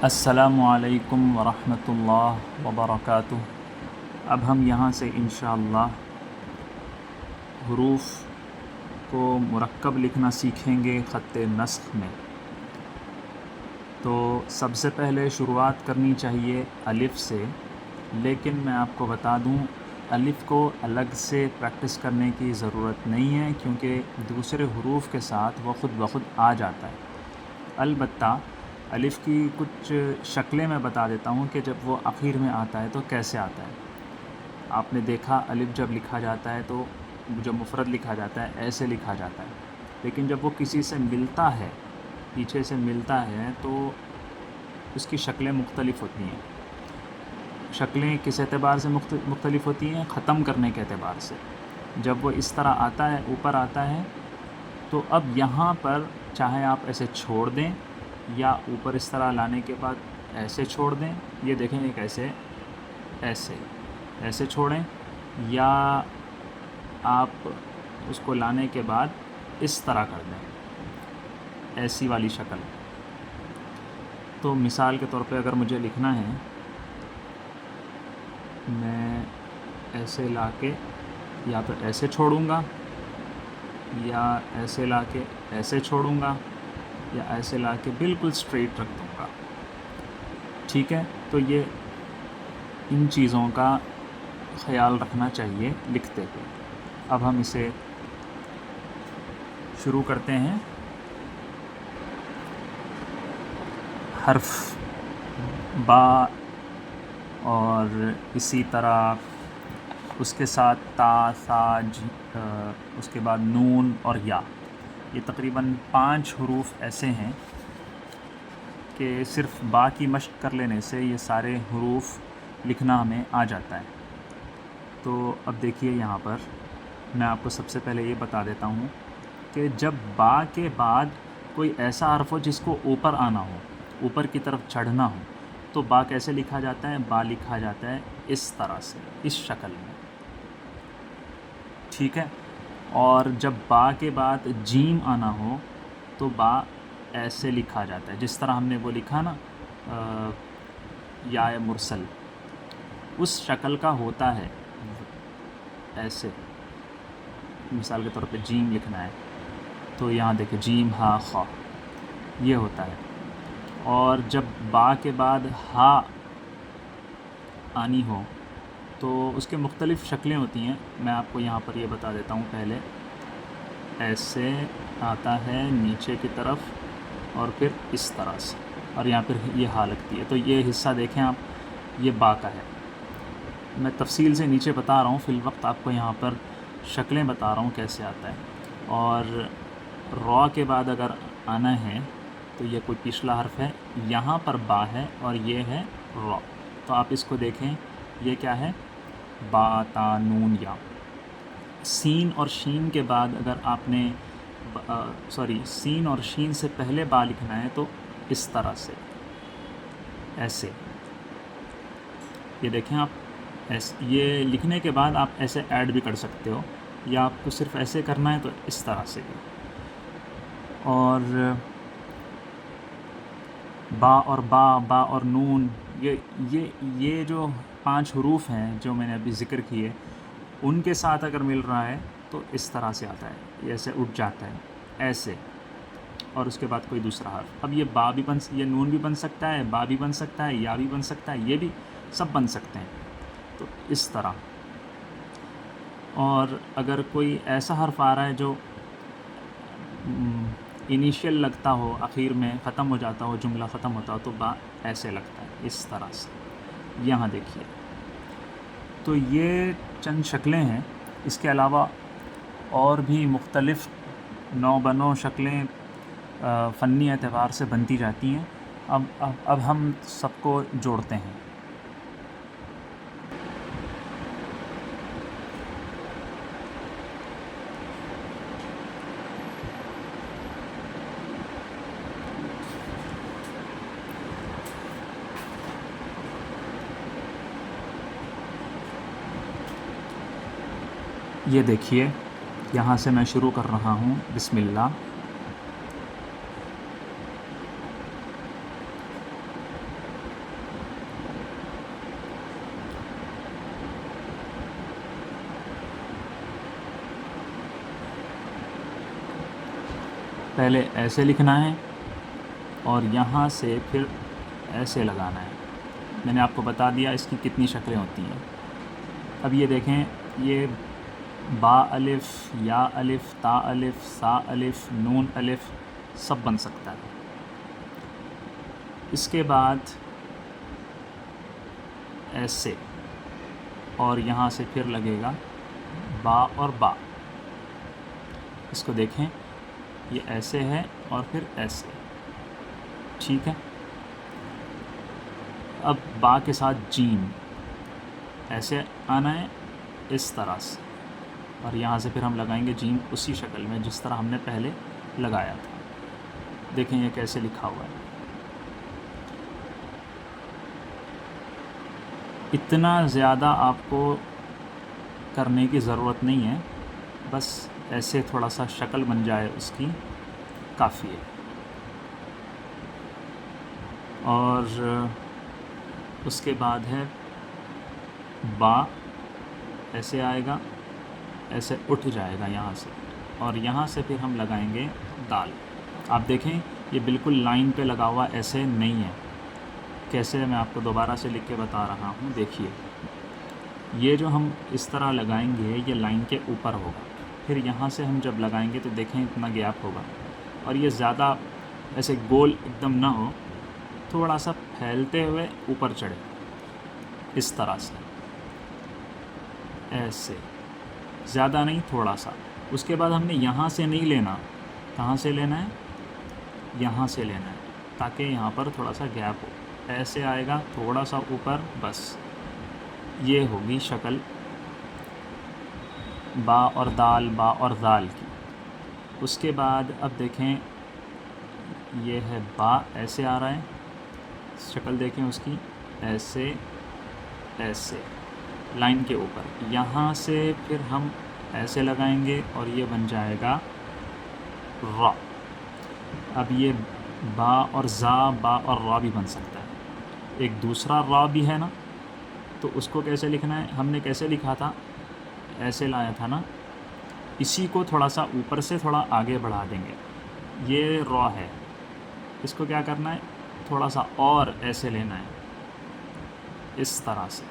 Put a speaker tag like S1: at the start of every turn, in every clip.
S1: السلام علیکم ورحمۃ اللہ وبرکاتہ۔ اب ہم یہاں سے انشاءاللہ حروف کو مرکب لکھنا سیکھیں گے خط نسخ میں۔ تو سب سے پہلے شروعات کرنی چاہیے الف سے، لیکن میں آپ کو بتا دوں الف کو الگ سے پریکٹس کرنے کی ضرورت نہیں ہے، کیونکہ دوسرے حروف کے ساتھ وہ خود بخود آ جاتا ہے۔ البتہ الف کی کچھ شکلیں میں بتا دیتا ہوں کہ جب وہ آخر میں آتا ہے تو کیسے آتا ہے۔ آپ نے دیکھا الف جب لکھا جاتا ہے تو جب مفرد لکھا جاتا ہے ایسے لکھا جاتا ہے، لیکن جب وہ کسی سے ملتا ہے، پیچھے سے ملتا ہے، تو اس کی شکلیں مختلف ہوتی ہیں۔ شکلیں کس اعتبار سے مختلف ہوتی ہیں؟ ختم کرنے کے اعتبار سے۔ جب وہ اس طرح آتا ہے، اوپر آتا ہے، تو اب یہاں پر چاہے آپ ایسے چھوڑ دیں یا اوپر اس طرح لانے کے بعد ایسے چھوڑ دیں، یہ دیکھیں ایک ایسے چھوڑیں، یا آپ اس کو لانے کے بعد اس طرح کر دیں، ایسی والی شکل۔ تو مثال کے طور پہ اگر مجھے لکھنا ہے، میں ایسے لا کے یا تو ایسے چھوڑوں گا، یا ایسے لا کے ایسے چھوڑوں گا، یا ایسے لا کے بالکل اسٹریٹ رکھ دوں گا۔ ٹھیک ہے، تو یہ ان چیزوں کا خیال رکھنا چاہیے لکھتے ہوئے۔ اب ہم اسے شروع کرتے ہیں۔ حرف با، اور اسی طرح اس کے ساتھ تا، ثا، اس کے بعد نون اور یا۔ یہ تقریباً 5 حروف ایسے ہیں کہ صرف با کی مشق کر لینے سے یہ سارے حروف لکھنا ہمیں آ جاتا ہے۔ تو اب دیکھیے یہاں پر میں آپ کو سب سے پہلے یہ بتا دیتا ہوں کہ جب با کے بعد کوئی ایسا حرف ہو جس کو اوپر آنا ہو، اوپر کی طرف چڑھنا ہو، تو با کیسے لکھا جاتا ہے؟ با لکھا جاتا ہے اس طرح سے، اس شکل میں۔ ٹھیک ہے، اور جب با کے بعد جیم آنا ہو تو با ایسے لکھا جاتا ہے، جس طرح ہم نے وہ لکھا نا یا مرسل، اس شکل کا ہوتا ہے ایسے۔ مثال کے طور پہ جیم لکھنا ہے تو یہاں دیکھیں جیم ہا خا، یہ ہوتا ہے۔ اور جب با کے بعد ہا آنی ہو تو اس کے مختلف شکلیں ہوتی ہیں، میں آپ کو یہاں پر یہ بتا دیتا ہوں۔ پہلے ایسے آتا ہے نیچے کی طرف، اور پھر اس طرح سے، اور یہاں پھر یہ ہا لگتی ہے۔ تو یہ حصہ دیکھیں آپ، یہ با کا ہے۔ میں تفصیل سے نیچے بتا رہا ہوں، فی الوقت آپ کو یہاں پر شکلیں بتا رہا ہوں کیسے آتا ہے۔ اور را کے بعد اگر آنا ہے تو یہ کوئی پچھلا حرف ہے، یہاں پر با ہے اور یہ ہے را۔ تو آپ اس کو دیکھیں، یہ کیا ہے؟ با، تا، نون، یا۔ سین اور شین کے بعد اگر آپ نے سین اور شین سے پہلے با لکھنا ہے تو اس طرح سے، ایسے۔ یہ دیکھیں آپ، یہ لکھنے کے بعد آپ ایسے ایڈ بھی کر سکتے ہو، یا آپ کو صرف ایسے کرنا ہے تو اس طرح سے بھی۔ اور با اور نون، یہ جو 5 حروف ہیں جو میں نے ابھی ذکر کیے، ان کے ساتھ اگر مل رہا ہے تو اس طرح سے آتا ہے، یہ ایسے اٹھ جاتا ہے ایسے، اور اس کے بعد کوئی دوسرا حرف۔ اب یہ نون بھی بن سکتا ہے، با بھی بن سکتا ہے، یا بھی بن سکتا ہے، یہ بھی سب بن سکتے ہیں، تو اس طرح۔ اور اگر کوئی ایسا حرف آ رہا ہے جو انیشیل لگتا ہو، آخر میں ختم ہو جاتا ہو، جملہ ختم ہوتا ہو، تو با ایسے لگتا ہے، اس طرح سے۔ یہاں دیکھیے، تو یہ چند شکلیں ہیں۔ اس کے علاوہ اور بھی مختلف نو بنو شکلیں فنی اعتبار سے بنتی جاتی ہیں۔ اب ہم سب کو جوڑتے ہیں۔ یہ دیکھیے، یہاں سے میں شروع کر رہا ہوں، بسم اللہ۔ پہلے ایسے لکھنا ہے اور یہاں سے پھر ایسے لگانا ہے. میں نے آپ کو بتا دیا اس کی کتنی شکلیں ہوتی ہیں. اب یہ دیکھیں، یہ با الف، یا الف، تا الف، سا الف، نون الف سب بن سکتا ہے. اس کے بعد ایسے، اور یہاں سے پھر لگے گا با اور با. اس کو دیکھیں، یہ ایسے ہے اور پھر ایسے. ٹھیک ہے. اب با کے ساتھ جیم ایسے آنا ہے اس طرح سے، اور یہاں سے پھر ہم لگائیں گے جیم اسی شکل میں جس طرح ہم نے پہلے لگایا تھا. دیکھیں یہ کیسے لکھا ہوا ہے. اتنا زیادہ آپ کو کرنے کی ضرورت نہیں ہے، بس ایسے تھوڑا سا شکل بن جائے اس کی کافی ہے. اور اس کے بعد ہے با، ایسے آئے گا، ایسے اٹھ جائے گا یہاں سے، اور یہاں سے پھر ہم لگائیں گے دال. آپ دیکھیں یہ بالکل لائن پہ لگا ہوا ایسے نہیں ہے. کیسے میں آپ کو دوبارہ سے لکھ کے بتا رہا ہوں. دیکھیے یہ جو ہم اس طرح لگائیں گے یہ لائن کے اوپر ہوگا، پھر یہاں سے ہم جب لگائیں گے تو دیکھیں اتنا گیپ ہوگا، اور یہ زیادہ ایسے گول ایک دم نہ ہو، تھوڑا سا پھیلتے ہوئے اوپر چڑھے اس طرح سے، ایسے، زیادہ نہیں تھوڑا سا. اس کے بعد ہم نے یہاں سے نہیں لینا. کہاں سے لینا ہے؟ یہاں سے لینا ہے، تاکہ یہاں پر تھوڑا سا گیپ ہو. ایسے آئے گا تھوڑا سا اوپر، بس یہ ہوگی شکل با اور دال، با اور دال کی. اس کے بعد اب دیکھیں یہ ہے با، ایسے آ رہا ہے، شکل دیکھیں اس کی، ایسے ایسے لائن کے اوپر. یہاں سے پھر ہم ایسے لگائیں گے اور یہ بن جائے گا را. اب یہ با اور زا، با اور را بھی بن سکتا ہے. ایک دوسرا را بھی ہے نا، تو اس کو کیسے لکھنا ہے؟ ہم نے کیسے لکھا تھا؟ ایسے لایا تھا نا. اسی کو تھوڑا سا اوپر سے تھوڑا آگے بڑھا دیں گے. یہ را ہے، اس کو کیا کرنا ہے؟ تھوڑا سا اور ایسے لینا ہے اس طرح سے.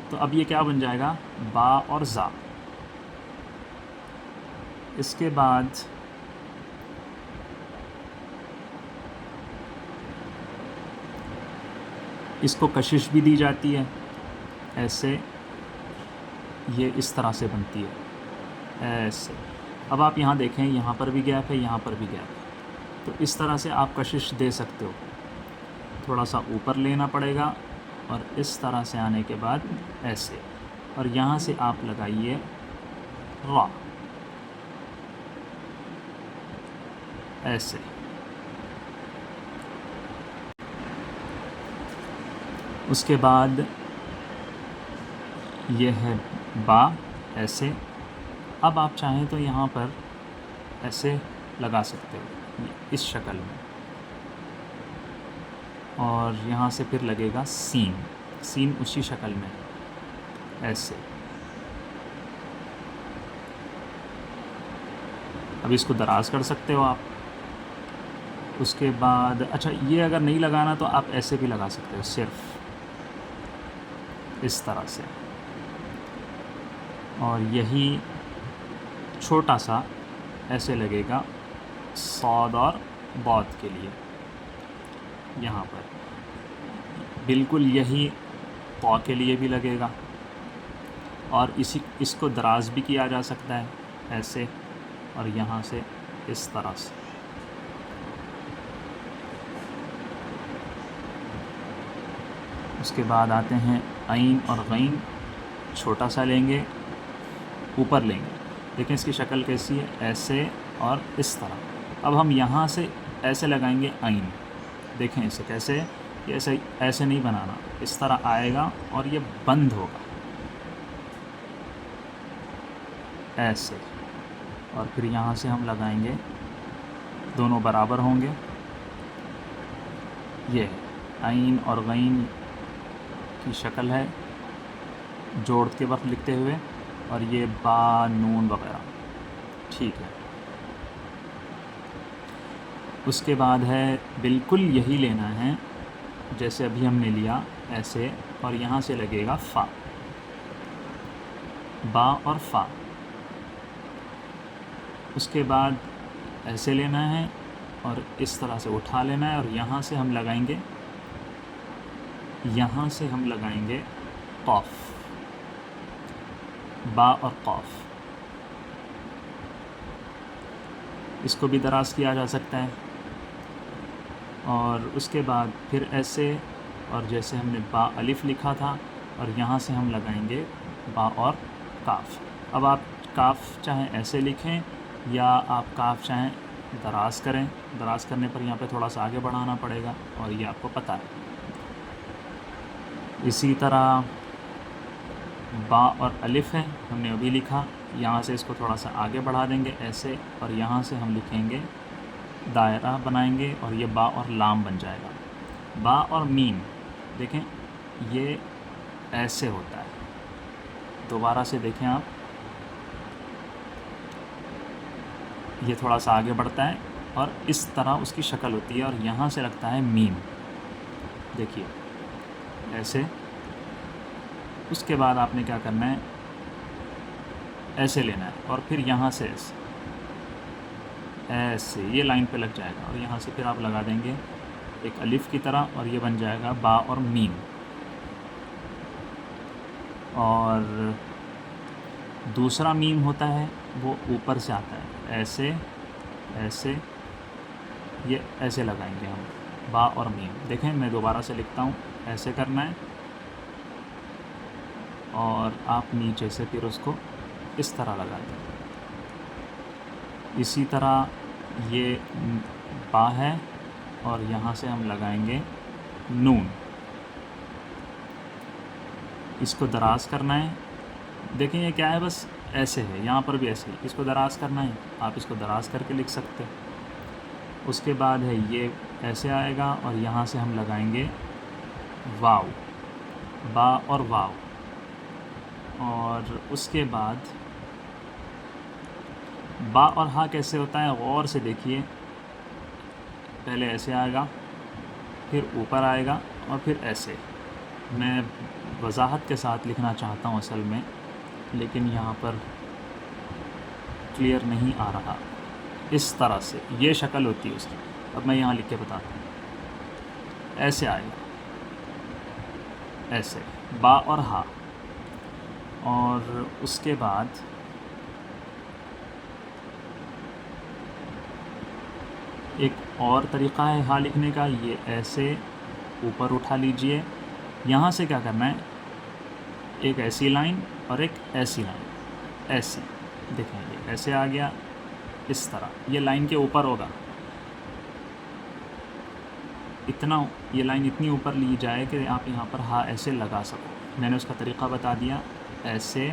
S1: تو اب یہ کیا بن جائے گا؟ با اور زا. اس کے بعد اس کو کشش بھی دی جاتی ہے ایسے، یہ اس طرح سے بنتی ہے ایسے. اب آپ یہاں دیکھیں، یہاں پر بھی گیپ ہے، یہاں پر بھی گیپ ہے، تو اس طرح سے آپ کشش دے سکتے ہو. تھوڑا سا اوپر لینا پڑے گا، اور اس طرح سے آنے کے بعد ایسے، اور یہاں سے آپ لگائیے را، ایسے. اس کے بعد یہ ہے با، ایسے. اب آپ چاہیں تو یہاں پر ایسے لگا سکتے ہو اس شکل میں، اور یہاں سے پھر لگے گا سین. سین اسی شکل میں ایسے. اب اس کو دراز کر سکتے ہو آپ. اس کے بعد اچھا، یہ اگر نہیں لگانا تو آپ ایسے بھی لگا سکتے ہو، صرف اس طرح سے. اور یہی چھوٹا سا ایسے لگے گا صاد اور باد کے لیے. یہاں پر بالکل یہی طا کے لیے بھی لگے گا، اور اس کو دراز بھی کیا جا سکتا ہے ایسے، اور یہاں سے اس طرح سے. اس کے بعد آتے ہیں عین اور غین. چھوٹا سا لیں گے، اوپر لیں گے. دیکھیں اس کی شکل کیسی ہے، ایسے اور اس طرح. اب ہم یہاں سے ایسے لگائیں گے عین. دیکھیں اسے کیسے، یہ ایسے نہیں بنانا، اس طرح آئے گا اور یہ بند ہوگا ایسے. اور پھر یہاں سے ہم لگائیں گے، دونوں برابر ہوں گے. یہ عین اور غین کی شکل ہے جوڑ کے وقت لکھتے ہوئے، اور یہ با، نون وغیرہ. ٹھیک ہے. اس کے بعد ہے بالکل یہی لینا ہے جیسے ابھی ہم نے لیا ایسے، اور یہاں سے لگے گا فا، با اور فا۔ اس کے بعد ایسے لینا ہے اور اس طرح سے اٹھا لینا ہے، اور یہاں سے ہم لگائیں گے، یہاں سے ہم لگائیں گے قاف، با اور قاف۔ اس کو بھی دراز کیا جا سکتا ہے، اور اس کے بعد پھر ایسے، اور جیسے ہم نے با الف لکھا تھا، اور یہاں سے ہم لگائیں گے با اور کاف۔ اب آپ کاف چاہیں ایسے لکھیں یا آپ کاف چاہیں دراز کریں، دراز کرنے پر یہاں پہ تھوڑا سا آگے بڑھانا پڑے گا، اور یہ آپ کو پتہ ہے۔ اسی طرح با اور الف ہے، ہم نے ابھی لکھا، یہاں سے اس کو تھوڑا سا آگے بڑھا دیں گے ایسے، اور یہاں سے ہم لکھیں گے، دائرہ بنائیں گے، اور یہ با اور لام بن جائے گا۔ با اور میم دیکھیں یہ ایسے ہوتا ہے، دوبارہ سے دیکھیں آپ، یہ تھوڑا سا آگے بڑھتا ہے اور اس طرح اس کی شکل ہوتی ہے، اور یہاں سے لگتا ہے میم، دیکھیے ایسے۔ اس کے بعد آپ نے کیا کرنا ہے، ایسے لینا ہے، اور پھر یہاں سے ایسے ایسے یہ لائن پہ لگ جائے گا، اور یہاں سے پھر آپ لگا دیں گے ایک الف کی طرح، اور یہ بن جائے گا با اور میم۔ اور دوسرا میم ہوتا ہے وہ اوپر سے آتا ہے، ایسے ایسے، یہ ایسے لگائیں گے ہم، با اور میم۔ دیکھیں میں دوبارہ سے لکھتا ہوں، ایسے کرنا ہے، اور آپ نیچے سے پھر اس کو اس طرح لگا دیں۔ اسی طرح یہ با ہے، اور یہاں سے ہم لگائیں گے نون، اس کو دراز کرنا ہے۔ دیکھیں یہ کیا ہے، بس ایسے ہے، یہاں پر بھی ایسے ہی، اس کو دراز کرنا ہے، آپ اس کو دراز کر کے لکھ سکتے۔ اس کے بعد ہے یہ ایسے آئے گا، اور یہاں سے ہم لگائیں گے واو، با اور واو۔ اور اس کے بعد با اور ہا کیسے ہوتا ہے، غور سے دیکھیے، پہلے ایسے آئے گا، پھر اوپر آئے گا، اور پھر ایسے۔ میں وضاحت کے ساتھ لکھنا چاہتا ہوں اصل میں، لیکن یہاں پر کلیئر نہیں آ رہا۔ اس طرح سے یہ شکل ہوتی ہے اس کی۔ اب میں یہاں لکھ کے بتاتا ہوں، ایسے آئے گا، ایسے با اور ہا۔ اور اس کے بعد ایک اور طریقہ ہے ہا لکھنے کا، یہ ایسے اوپر اٹھا لیجئے، یہاں سے کیا کرنا ہے، ایک ایسی لائن اور ایک ایسی لائن، ایسی، دیکھیں یہ ایسے آ گیا، اس طرح یہ لائن کے اوپر ہوگا، اتنا یہ لائن اتنی اوپر لی جائے کہ آپ یہاں پر ہا ایسے لگا سکو۔ میں نے اس کا طریقہ بتا دیا، ایسے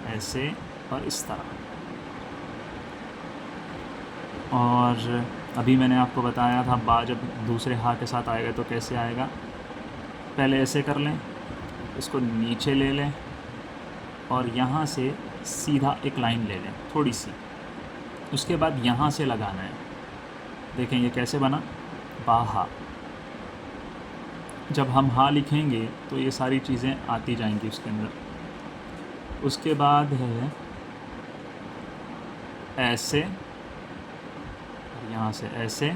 S1: ایسے اور اس طرح۔ اور ابھی میں نے آپ کو بتایا تھا با جب دوسرے ہا کے ساتھ آئے گا تو کیسے آئے گا، پہلے ایسے کر لیں، اس کو نیچے لے لیں، اور یہاں سے سیدھا ایک لائن لے لیں تھوڑی سی، اس کے بعد یہاں سے لگانا ہے۔ دیکھیں یہ کیسے بنا، با ہا۔ جب ہم ہا لکھیں گے تو یہ ساری چیزیں آتی جائیں گی اس کے اندر۔ اس کے بعد ہے ایسے، یہاں سے ایسے،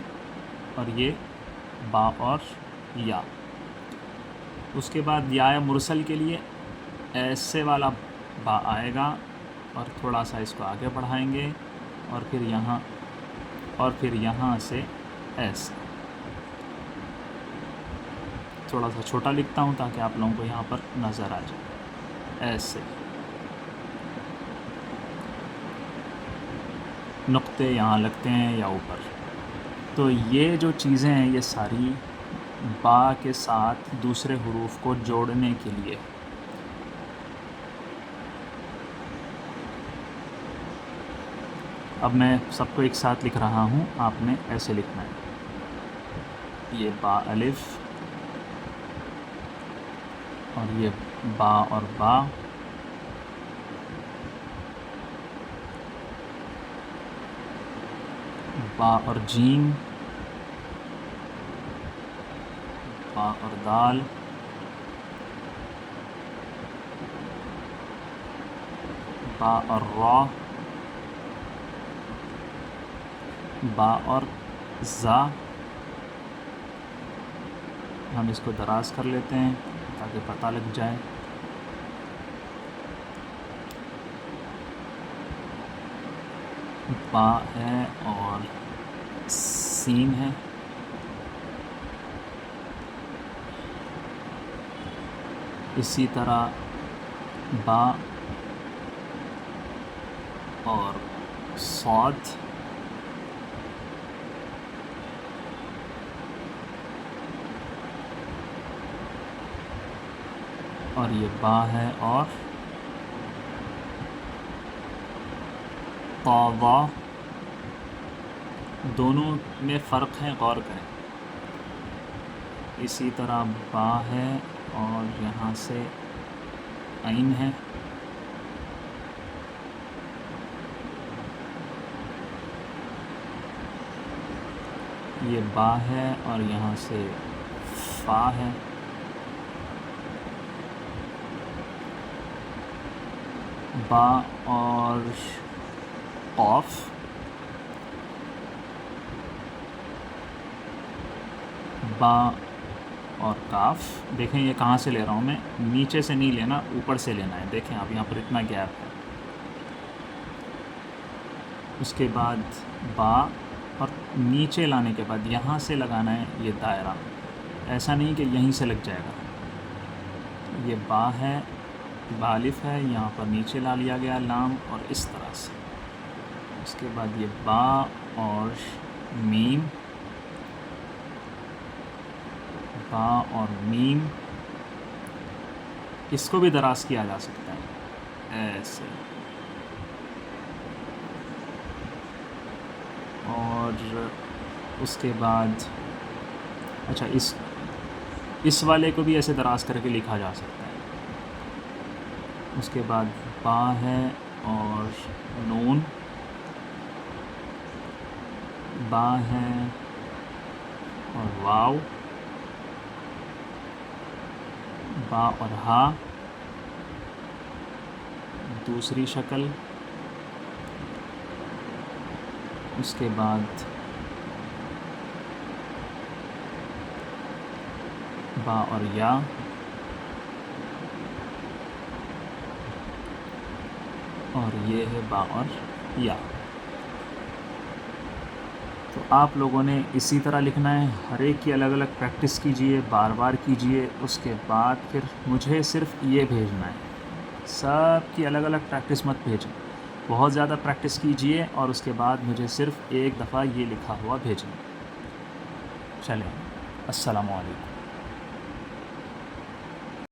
S1: اور یہ با اور یا۔ اس کے بعد یا مرسل کے لیے ایسے والا با آئے گا، اور تھوڑا سا اس کو آگے بڑھائیں گے، اور پھر یہاں سے ایسے۔ تھوڑا سا چھوٹا لکھتا ہوں تاکہ آپ لوگوں کو یہاں پر نظر آ جائے، ایسے نقطے یہاں لگتے ہیں یا اوپر۔ تو یہ جو چیزیں ہیں یہ ساری با کے ساتھ دوسرے حروف کو جوڑنے کے لیے۔ اب میں سب کو ایک ساتھ لکھ رہا ہوں، آپ نے ایسے لکھنا ہے، یہ با الف، اور یہ با اور با، با اور جیم، با اور دال، با اور را، با اور زا. ہم اس کو دراز کر لیتے ہیں تاکہ پتہ لگ جائے. با ہے اور سین ہے. اسی طرح با اور صاد، اور یہ با ہے اور طا. دونوں میں فرق ہے، غور کریں. اسی طرح با ہے اور یہاں سے عین ہے. یہ با ہے اور یہاں سے فا ہے. با اور قاف، با اور کاف. دیکھیں یہ کہاں سے لے رہا ہوں میں، نیچے سے نہیں لینا، اوپر سے لینا ہے. دیکھیں آپ یہاں پر اتنا گیپ ہے. اس کے بعد با اور نیچے لانے کے بعد یہاں سے لگانا ہے یہ دائرہ. ایسا نہیں کہ یہیں سے لگ جائے گا. یہ با ہے، با الف ہے، یہاں پر نیچے لا لیا گیا لام، اور اس طرح سے. اس کے بعد یہ با اور میم، با اور میم. اس کو بھی دراز کیا جا سکتا ہے ایسے. اور اس کے بعد اچھا اس والے کو بھی ایسے دراز کر کے لکھا جا سکتا ہے. اس کے بعد با ہے اور نون، با ہے اور واو، با اور ہا دوسری شکل. اس کے بعد با اور یا، اور یہ ہے با اور یا. تو آپ لوگوں نے اسی طرح لکھنا ہے. ہر ایک کی الگ الگ پریکٹس کیجئے، بار بار کیجئے. اس کے بعد پھر مجھے صرف یہ بھیجنا ہے. سب کی الگ الگ پریکٹس مت بھیجیں. بہت زیادہ پریکٹس کیجئے اور اس کے بعد مجھے صرف ایک دفعہ یہ لکھا ہوا بھیجیں. چلیں، السلام علیکم.